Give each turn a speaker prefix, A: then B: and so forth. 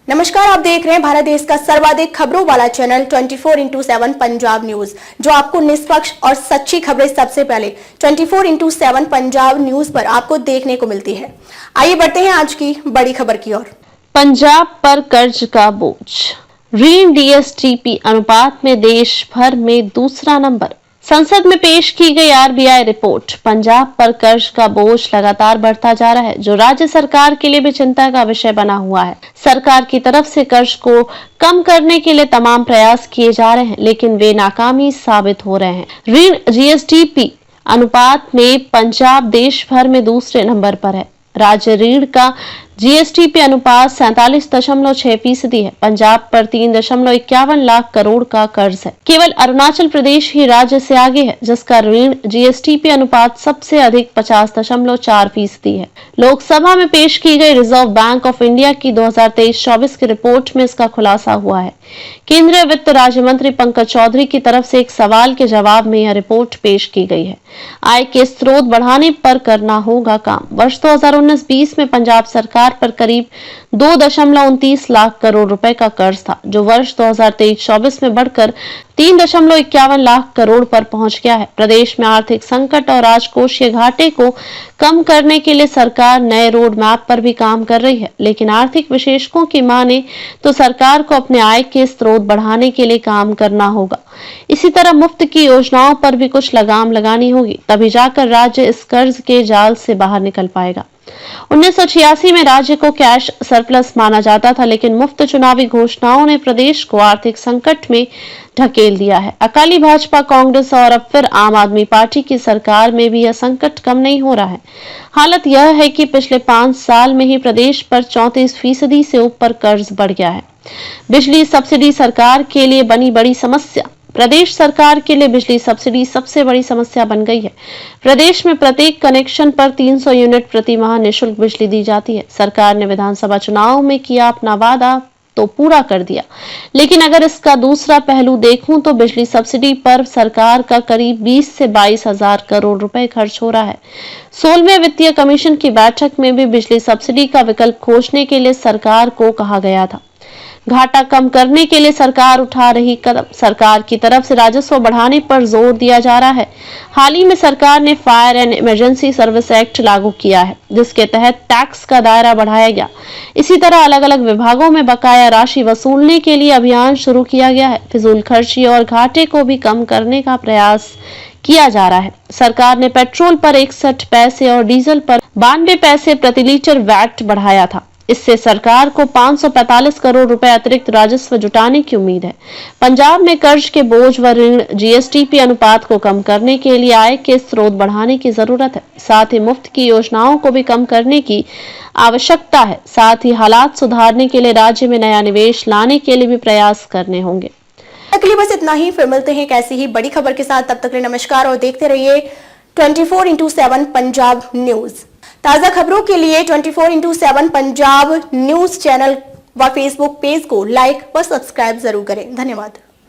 A: नमस्कार, आप देख रहे हैं भारत देश का सर्वाधिक खबरों वाला चैनल 24x7 पंजाब न्यूज, जो आपको निष्पक्ष और सच्ची खबरें सबसे पहले 24x7 पंजाब न्यूज पर आपको देखने को मिलती है। आइए बढ़ते हैं आज की बड़ी खबर की ओर।
B: पंजाब पर कर्ज का बोझ, ऋण डीएसटीपी अनुपात में देश भर में दूसरा नंबर। संसद में पेश की गई आरबीआई रिपोर्ट। पंजाब पर कर्ज का बोझ लगातार बढ़ता जा रहा है, जो राज्य सरकार के लिए भी चिंता का विषय बना हुआ है। सरकार की तरफ से कर्ज को कम करने के लिए तमाम प्रयास किए जा रहे हैं, लेकिन वे नाकामी साबित हो रहे हैं। ऋण जीएसडीपी अनुपात में पंजाब देश भर में दूसरे नंबर पर है। राज्य ऋण का जीएसटीपी अनुपात 47.6% है। पंजाब पर 3.51 लाख करोड़ का कर्ज है। केवल अरुणाचल प्रदेश ही राज्य से आगे है, जिसका ऋण जीएसटीपी अनुपात सबसे अधिक 50.4% है। लोकसभा में पेश की गई रिजर्व बैंक ऑफ इंडिया की 2023-24 की रिपोर्ट में इसका खुलासा हुआ है। केंद्रीय वित्त राज्य मंत्री पंकज चौधरी की तरफ से एक सवाल के जवाब में यह रिपोर्ट पेश की गई है। आय के स्रोत बढ़ाने पर करना होगा काम। वर्ष 2019-20 में पंजाब सरकार पर करीब 2.29 लाख करोड़ रुपए का कर्ज था, जो वर्ष 2023-24 में बढ़कर 3.51 लाख करोड़ पर पहुंच गया है। प्रदेश में आर्थिक संकट और राजकोषीय घाटे को कम करने के लिए सरकार नए रोड मैप पर भी काम कर रही है, लेकिन आर्थिक विशेषज्ञों की माने तो सरकार को अपने आय के स्रोत बढ़ाने के लिए काम करना होगा। इसी तरह मुफ्त की योजनाओं पर भी कुछ लगाम लगानी होगी, तभी जाकर राज्य इस कर्ज के जाल से बाहर निकल पाएगा। 1986 में राज्य को कैश सरप्लस माना जाता था, लेकिन मुफ्त चुनावी घोषणाओं ने प्रदेश को आर्थिक संकट में ढकेल दिया है। अकाली भाजपा, कांग्रेस और अब फिर आम आदमी पार्टी की सरकार में भी यह संकट कम नहीं हो रहा है। हालत यह है कि पिछले 5 साल में ही प्रदेश पर 34% से ऊपर कर्ज बढ़ गया है। बिजली सब्सिडी सरकार के लिए बनी बड़ी समस्या। प्रदेश सरकार के लिए बिजली सब्सिडी सबसे बड़ी समस्या बन गई है। प्रदेश में प्रत्येक कनेक्शन पर 300 यूनिट प्रति माह निःशुल्क बिजली दी जाती है। सरकार ने विधानसभा चुनाव में किया अपना वादा तो पूरा कर दिया, लेकिन अगर इसका दूसरा पहलू देखूं तो बिजली सब्सिडी पर सरकार का करीब 20 से 22 हजार करोड़ रुपए खर्च हो रहा है। 16वें वित्तीय कमीशन की बैठक में भी बिजली सब्सिडी का विकल्प खोजने के लिए सरकार को कहा गया था। घाटा कम करने के लिए सरकार उठा रही कदम। सरकार की तरफ से राजस्व बढ़ाने पर जोर दिया जा रहा है। हाल ही में सरकार ने fire and emergency service act लागू किया है, जिसके तहत टैक्स का दायरा बढ़ाया गया। इसी तरह अलग अलग विभागों में बकाया राशि वसूलने के लिए अभियान शुरू किया गया है। फिजूल खर्ची और घाटे को भी कम करने का प्रयास किया जा रहा है। सरकार ने पेट्रोल पर 61 पैसे और डीजल पर 92 पैसे प्रति लीटर वैट बढ़ाया था। इससे सरकार को 545 करोड़ रुपए अतिरिक्त राजस्व जुटाने की उम्मीद है। पंजाब में कर्ज के बोझ व ऋण जीएसटीपी अनुपात को कम करने के लिए आय के स्रोत बढ़ाने की जरूरत है। साथ ही मुफ्त की योजनाओं को भी कम करने की आवश्यकता है। साथ ही हालात सुधारने के लिए राज्य में नया निवेश लाने के लिए भी प्रयास करने होंगे।
A: अगली बस इतना ही, फिर मिलते हैं एक ऐसी ही बड़ी खबर के साथ। तब तक के लिए नमस्कार और देखते रहिए 24x7 पंजाब न्यूज। ताजा खबरों के लिए 24x7 पंजाब न्यूज चैनल व फेसबुक पेज को लाइक व सब्सक्राइब जरूर करें। धन्यवाद।